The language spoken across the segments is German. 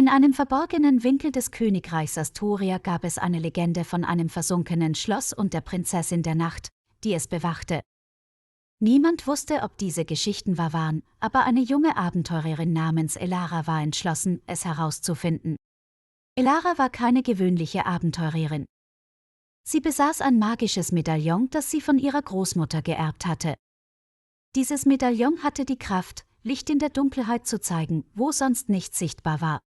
In einem verborgenen Winkel des Königreichs Astoria gab es eine Legende von einem versunkenen Schloss und der Prinzessin der Nacht, die es bewachte. Niemand wusste, ob diese Geschichten wahr waren, aber eine junge Abenteurerin namens Elara war entschlossen, es herauszufinden. Elara war keine gewöhnliche Abenteurerin. Sie besaß ein magisches Medaillon, das sie von ihrer Großmutter geerbt hatte. Dieses Medaillon hatte die Kraft, Licht in der Dunkelheit zu zeigen, wo sonst nichts sichtbar war.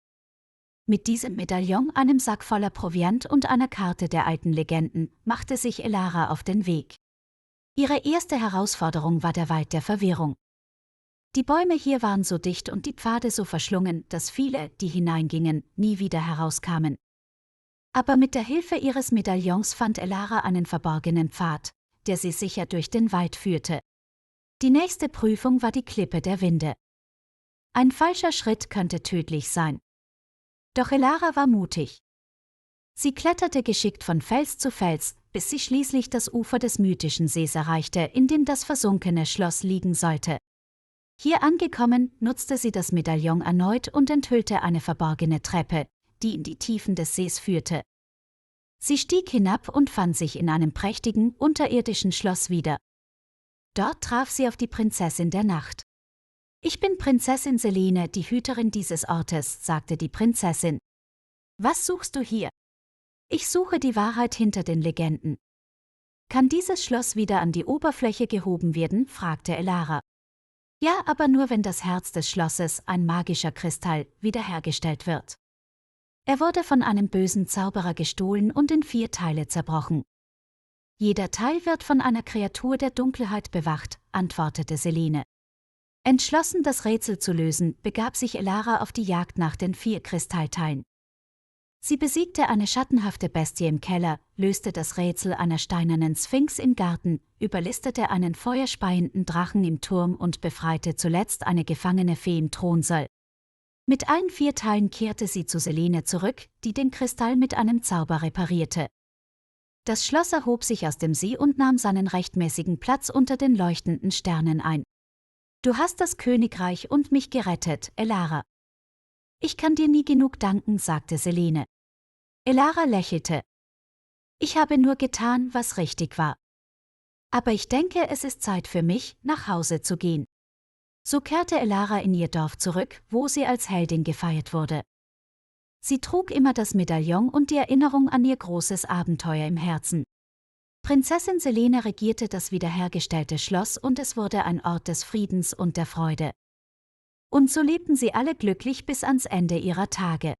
Mit diesem Medaillon, einem Sack voller Proviant und einer Karte der alten Legenden, machte sich Elara auf den Weg. Ihre erste Herausforderung war der Wald der Verwirrung. Die Bäume hier waren so dicht und die Pfade so verschlungen, dass viele, die hineingingen, nie wieder herauskamen. Aber mit der Hilfe ihres Medaillons fand Elara einen verborgenen Pfad, der sie sicher durch den Wald führte. Die nächste Prüfung war die Klippe der Winde. Ein falscher Schritt könnte tödlich sein. Doch Elara war mutig. Sie kletterte geschickt von Fels zu Fels, bis sie schließlich das Ufer des mythischen Sees erreichte, in dem das versunkene Schloss liegen sollte. Hier angekommen, nutzte sie das Medaillon erneut und enthüllte eine verborgene Treppe, die in die Tiefen des Sees führte. Sie stieg hinab und fand sich in einem prächtigen, unterirdischen Schloss wieder. Dort traf sie auf die Prinzessin der Nacht. »Ich bin Prinzessin Selene, die Hüterin dieses Ortes«, sagte die Prinzessin. »Was suchst du hier?« »Ich suche die Wahrheit hinter den Legenden.« »Kann dieses Schloss wieder an die Oberfläche gehoben werden?« fragte Elara. »Ja, aber nur wenn das Herz des Schlosses, ein magischer Kristall, wiederhergestellt wird. Er wurde von einem bösen Zauberer gestohlen und in 4 Teile zerbrochen. Jeder Teil wird von einer Kreatur der Dunkelheit bewacht«, antwortete Selene. Entschlossen, das Rätsel zu lösen, begab sich Elara auf die Jagd nach den 4 Kristallteilen. Sie besiegte eine schattenhafte Bestie im Keller, löste das Rätsel einer steinernen Sphinx im Garten, überlistete einen feuerspeienden Drachen im Turm und befreite zuletzt eine gefangene Fee im Thronsaal. Mit allen 4 Teilen kehrte sie zu Selene zurück, die den Kristall mit einem Zauber reparierte. Das Schloss erhob sich aus dem See und nahm seinen rechtmäßigen Platz unter den leuchtenden Sternen ein. »Du hast das Königreich und mich gerettet, Elara.« »Ich kann dir nie genug danken«, sagte Selene. Elara lächelte. »Ich habe nur getan, was richtig war. Aber ich denke, es ist Zeit für mich, nach Hause zu gehen.« So kehrte Elara in ihr Dorf zurück, wo sie als Heldin gefeiert wurde. Sie trug immer das Medaillon und die Erinnerung an ihr großes Abenteuer im Herzen. Prinzessin Selene regierte das wiederhergestellte Schloss und es wurde ein Ort des Friedens und der Freude. Und so lebten sie alle glücklich bis ans Ende ihrer Tage.